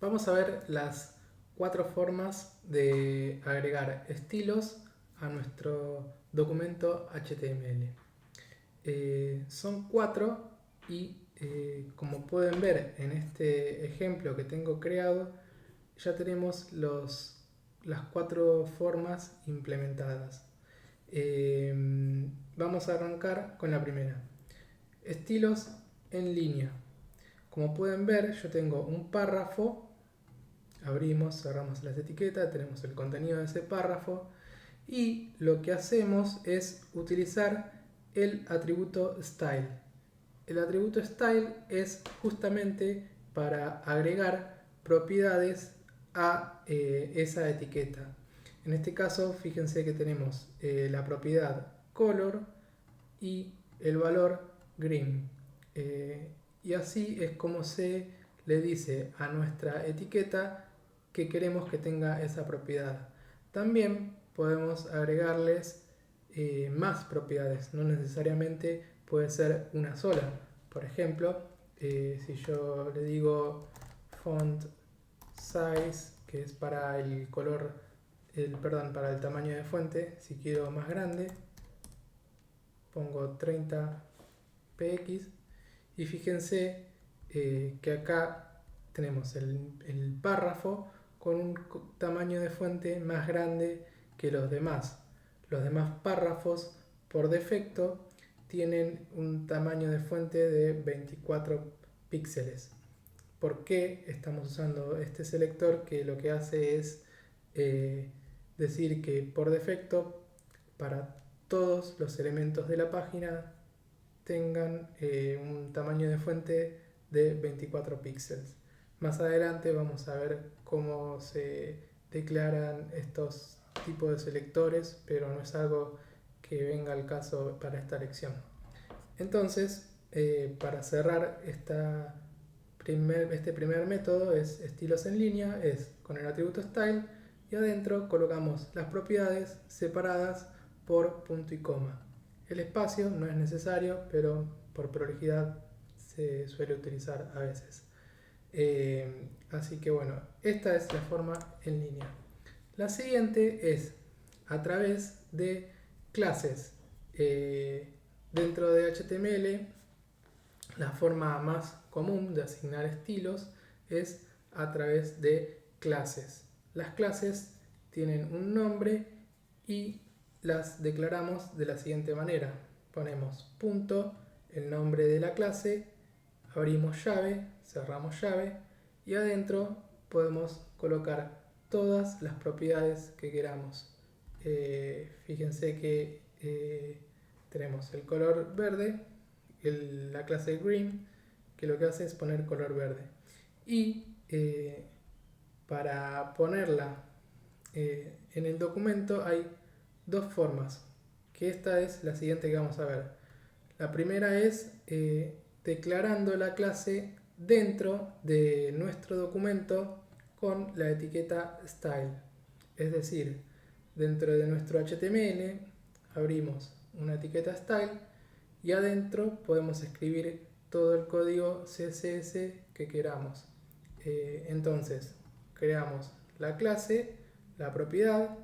Vamos a ver las 4 formas de agregar estilos a nuestro documento HTML. Son 4 y como pueden ver en este ejemplo que tengo creado, ya tenemos las 4 formas implementadas. Vamos a arrancar con la primera. Estilos en línea. Como pueden ver, yo tengo un párrafo. Abrimos, cerramos las etiquetas, tenemos el contenido de ese párrafo y lo que hacemos es utilizar el atributo style. El atributo style es justamente para agregar propiedades a esa etiqueta. En este caso, fíjense que tenemos la propiedad color y el valor green. Y así es como se le dice a nuestra etiqueta que queremos que tenga esa propiedad. También podemos agregarles más propiedades, no necesariamente puede ser una sola. Por ejemplo, si yo le digo font size, que es para el color, para el tamaño de fuente, si quiero más grande, pongo 30 px y fíjense que acá tenemos el párrafo con un tamaño de fuente más grande que los demás. Los demás párrafos por defecto tienen un tamaño de fuente de 24 píxeles. ¿Por qué estamos usando este selector que lo que hace es decir que por defecto para todos los elementos de la página tengan un tamaño de fuente de 24 píxeles? Más adelante vamos a ver cómo se declaran estos tipos de selectores, pero no es algo que venga al caso para esta lección. Entonces, para cerrar este primer método es estilos en línea, es con el atributo style y adentro colocamos las propiedades separadas por punto y coma. El espacio no es necesario, pero por prolijidad se suele utilizar a veces. Así que bueno, esta es la forma en línea. La siguiente es a través de clases. Dentro de HTML, la forma más común de asignar estilos es a través de clases. Las clases tienen un nombre y las declaramos de la siguiente manera. Ponemos punto, el nombre de la clase, abrimos llave, cerramos llave y adentro podemos colocar todas las propiedades que queramos. Fíjense que tenemos el color verde, la clase green, que lo que hace es poner color verde. Y para ponerla en el documento hay dos formas, que esta es la siguiente que vamos a ver. La primera es declarando la clase dentro de nuestro documento con la etiqueta style. Es decir, dentro de nuestro HTML abrimos una etiqueta style y adentro podemos escribir todo el código CSS que queramos. Entonces creamos la clase, la propiedad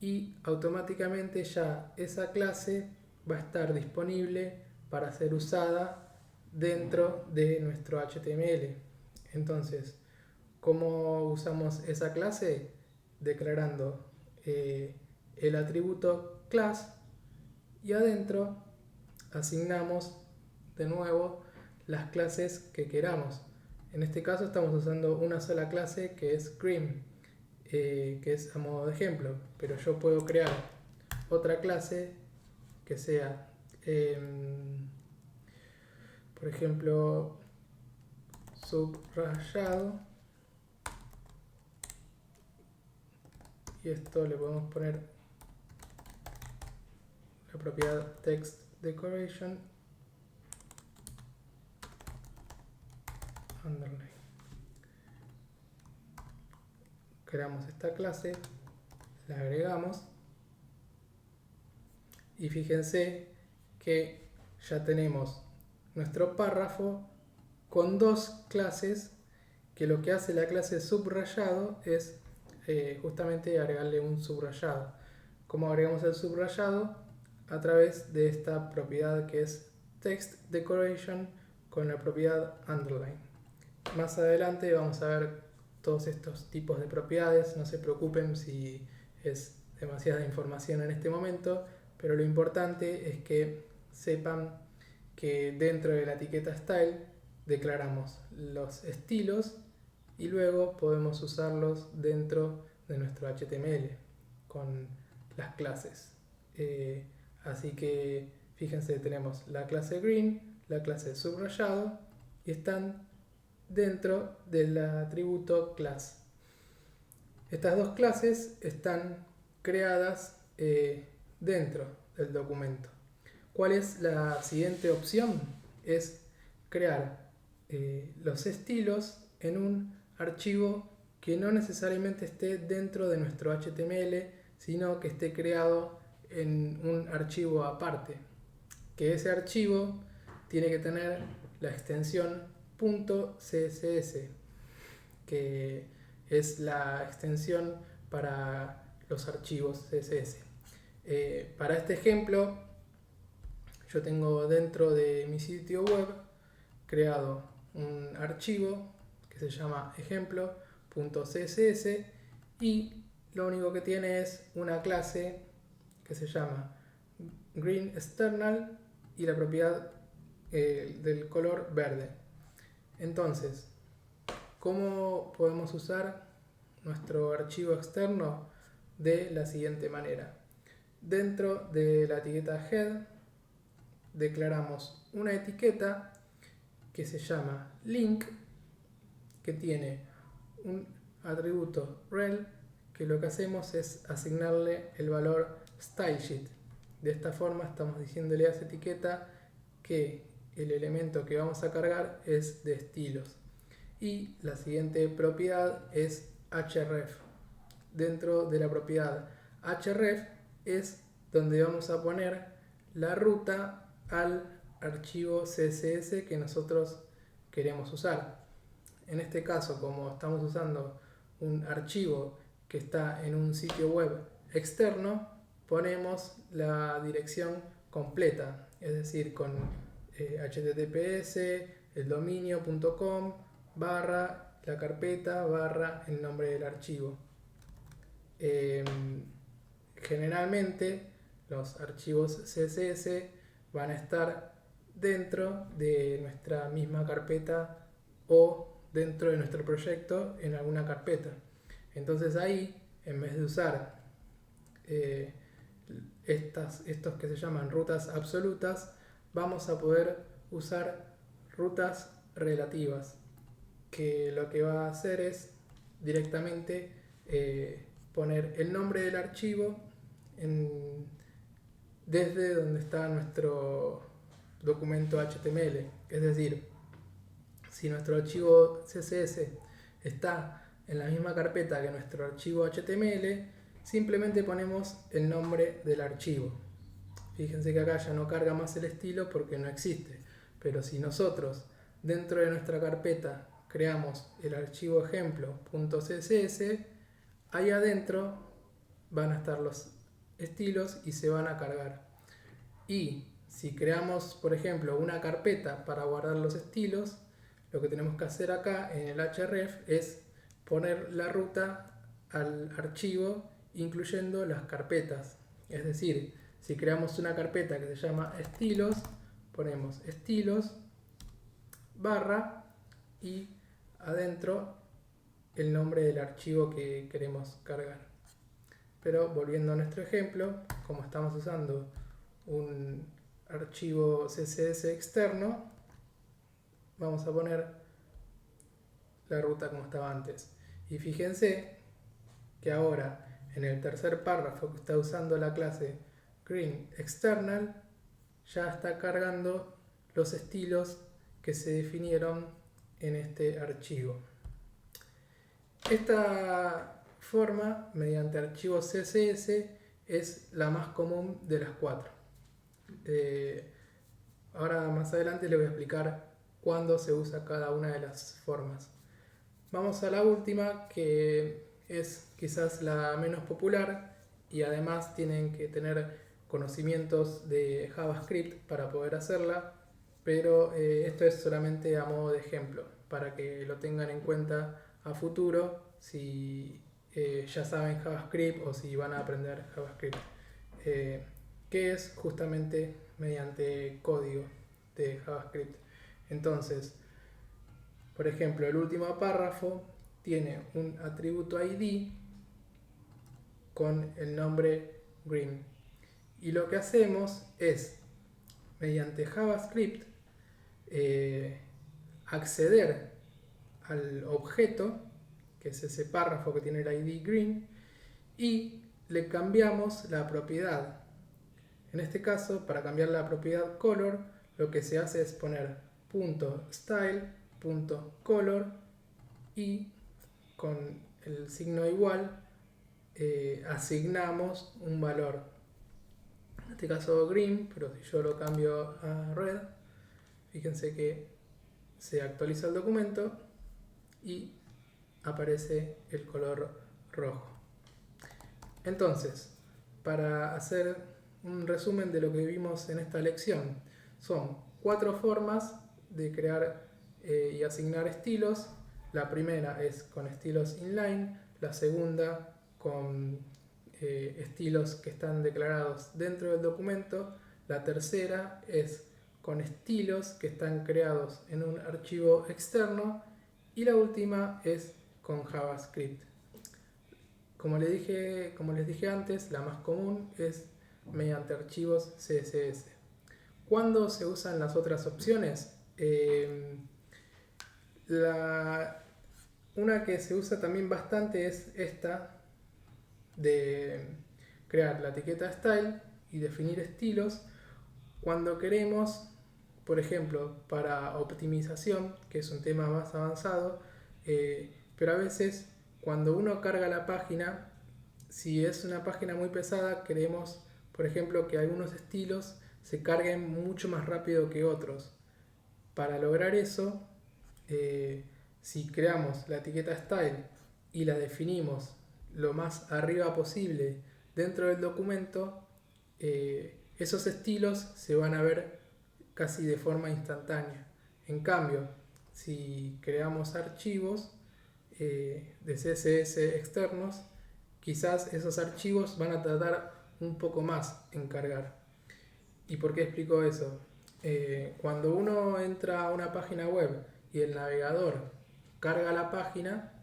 y automáticamente ya esa clase va a estar disponible para ser usada dentro de nuestro HTML. Entonces, ¿cómo usamos esa clase? Declarando el atributo class y adentro asignamos de nuevo las clases que queramos. En este caso estamos usando una sola clase que es cream, que es a modo de ejemplo, pero yo puedo crear otra clase que sea, por ejemplo, subrayado, y esto le podemos poner la propiedad text decoration underline. Creamos esta clase, la agregamos y fíjense que ya tenemos nuestro párrafo con dos clases que lo que hace la clase subrayado es justamente agregarle un subrayado. ¿Cómo agregamos el subrayado? A través de esta propiedad que es text decoration con la propiedad underline. Más adelante vamos a ver todos estos tipos de propiedades, no se preocupen si es demasiada información en este momento, pero lo importante es que sepan que dentro de la etiqueta style declaramos los estilos y luego podemos usarlos dentro de nuestro HTML con las clases. Así que fíjense, tenemos la clase green, la clase subrayado y están dentro del atributo class. Estas dos clases están creadas dentro del documento. ¿Cuál es la siguiente opción? Es crear los estilos en un archivo que no necesariamente esté dentro de nuestro HTML, sino que esté creado en un archivo aparte. Que ese archivo tiene que tener la extensión .css, que es la extensión para los archivos CSS. Para este ejemplo, yo tengo dentro de mi sitio web creado un archivo que se llama ejemplo.css y lo único que tiene es una clase que se llama green_external y la propiedad del color verde. Entonces, ¿cómo podemos usar nuestro archivo externo? De la siguiente manera. Dentro de la etiqueta head declaramos una etiqueta que se llama link, que tiene un atributo rel, que lo que hacemos es asignarle el valor stylesheet. De esta forma estamos diciéndole a esa etiqueta que el elemento que vamos a cargar es de estilos. Y la siguiente propiedad es href. Dentro de la propiedad href es donde vamos a poner la ruta al archivo CSS que nosotros queremos usar. En este caso, como estamos usando un archivo que está en un sitio web externo, ponemos la dirección completa, es decir, con https, el dominio.com, barra la carpeta, barra el nombre del archivo. Generalmente los archivos CSS van a estar dentro de nuestra misma carpeta o dentro de nuestro proyecto en alguna carpeta. Entonces ahí, en vez de usar estos que se llaman rutas absolutas, vamos a poder usar rutas relativas, que lo que va a hacer es directamente poner el nombre del archivo desde donde está nuestro documento HTML. Es decir, si nuestro archivo CSS está en la misma carpeta que nuestro archivo HTML, simplemente ponemos el nombre del archivo. Fíjense que acá ya no carga más el estilo porque no existe. Pero si nosotros dentro de nuestra carpeta creamos el archivo ejemplo.css, ahí adentro van a estar los estilos y se van a cargar. Y si creamos, por ejemplo, una carpeta para guardar los estilos, lo que tenemos que hacer acá en el href es poner la ruta al archivo incluyendo las carpetas. Es decir, si creamos una carpeta que se llama estilos, ponemos estilos barra y adentro el nombre del archivo que queremos cargar. Pero volviendo a nuestro ejemplo, como estamos usando un archivo CSS externo, vamos a poner la ruta como estaba antes. Y fíjense que ahora en el tercer párrafo que está usando la clase green_external ya está cargando los estilos que se definieron en este archivo. Esta forma, mediante archivos CSS, es la más común de las cuatro. Ahora más adelante les voy a explicar cuándo se usa cada una de las formas. vamos a la última, que es quizás la menos popular y además tienen que tener conocimientos de JavaScript para poder hacerla, pero esto es solamente a modo de ejemplo, para que lo tengan en cuenta a futuro si ya saben JavaScript o si van a aprender JavaScript, que es justamente mediante código de JavaScript. Entonces, por ejemplo, el último párrafo tiene un atributo ID con el nombre green. Y lo que hacemos es, mediante JavaScript, acceder al objeto, que es ese párrafo que tiene el ID green, y le cambiamos la propiedad. En este caso, para cambiar la propiedad color, lo que se hace es poner .style.color y con el signo igual asignamos un valor. En este caso green, pero si yo lo cambio a red, fíjense que se actualiza el documento y aparece el color rojo. Entonces, para hacer un resumen de lo que vimos en esta lección, son 4 formas de crear y asignar estilos. La primera es con estilos inline, la segunda con estilos que están declarados dentro del documento, la tercera es con estilos que están creados en un archivo externo y la última es con JavaScript. Como les dije antes, la más común es mediante archivos CSS. ¿Cuándo se usan las otras opciones? Una que se usa también bastante es esta de crear la etiqueta style y definir estilos cuando queremos, por ejemplo, para optimización, que es un tema más avanzado, pero a veces cuando uno carga la página, si es una página muy pesada, queremos, por ejemplo, que algunos estilos se carguen mucho más rápido que otros. Para lograr eso, si creamos la etiqueta style y la definimos lo más arriba posible dentro del documento, esos estilos se van a ver casi de forma instantánea. En cambio, si creamos archivos de CSS externos, quizás esos archivos van a tardar un poco más en cargar. ¿Y por qué explico eso? Cuando uno entra a una página web y el navegador carga la página,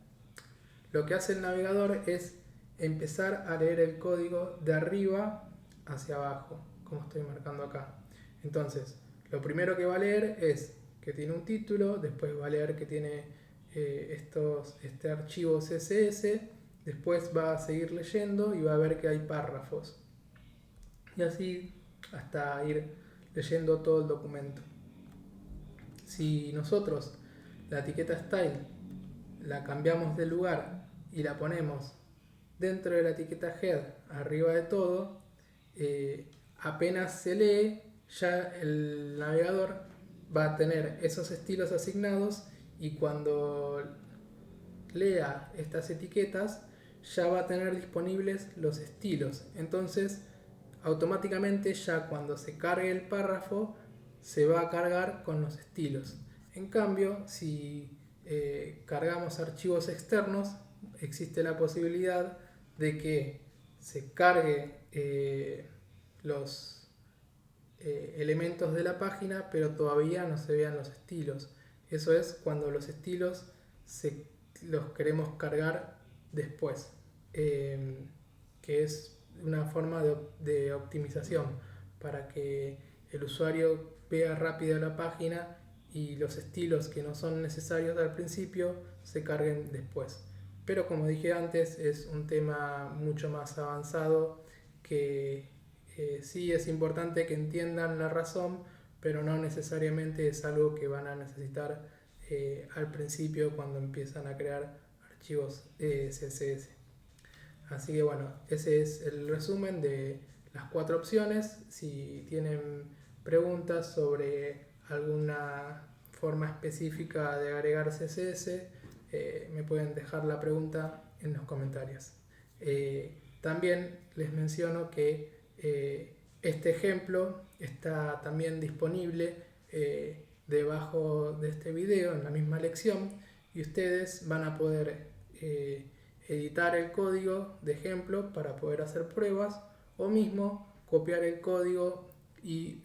lo que hace el navegador es empezar a leer el código de arriba hacia abajo, como estoy marcando acá. Entonces, lo primero que va a leer es que tiene un título, después va a leer que tiene este archivo CSS, después va a seguir leyendo y va a ver que hay párrafos. Y así hasta ir leyendo todo el documento. Si nosotros la etiqueta style la cambiamos de lugar y la ponemos dentro de la etiqueta head, arriba de todo, apenas se lee, ya el navegador va a tener esos estilos asignados y cuando lea estas etiquetas ya va a tener disponibles los estilos. Entonces, automáticamente ya cuando se cargue el párrafo se va a cargar con los estilos. En cambio, si cargamos archivos externos, existe la posibilidad de que se cargue los elementos de la página, pero todavía no se vean los estilos. Eso es cuando los estilos los queremos cargar después, que es una forma de optimización para que el usuario vea rápido la página y los estilos que no son necesarios al principio se carguen después. Pero como dije antes, es un tema mucho más avanzado que sí es importante que entiendan la razón, pero no necesariamente es algo que van a necesitar al principio cuando empiezan a crear archivos CSS. Así que bueno, ese es el resumen de las 4 opciones. Si tienen preguntas sobre alguna forma específica de agregar CSS, me pueden dejar la pregunta en los comentarios. También les menciono que este ejemplo está también disponible debajo de este video en la misma lección, y ustedes van a poder editar el código de ejemplo para poder hacer pruebas, o mismo copiar el código y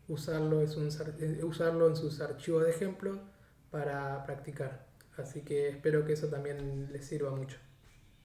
usarlo en sus archivos de ejemplo para practicar. Así que espero que eso también les sirva mucho.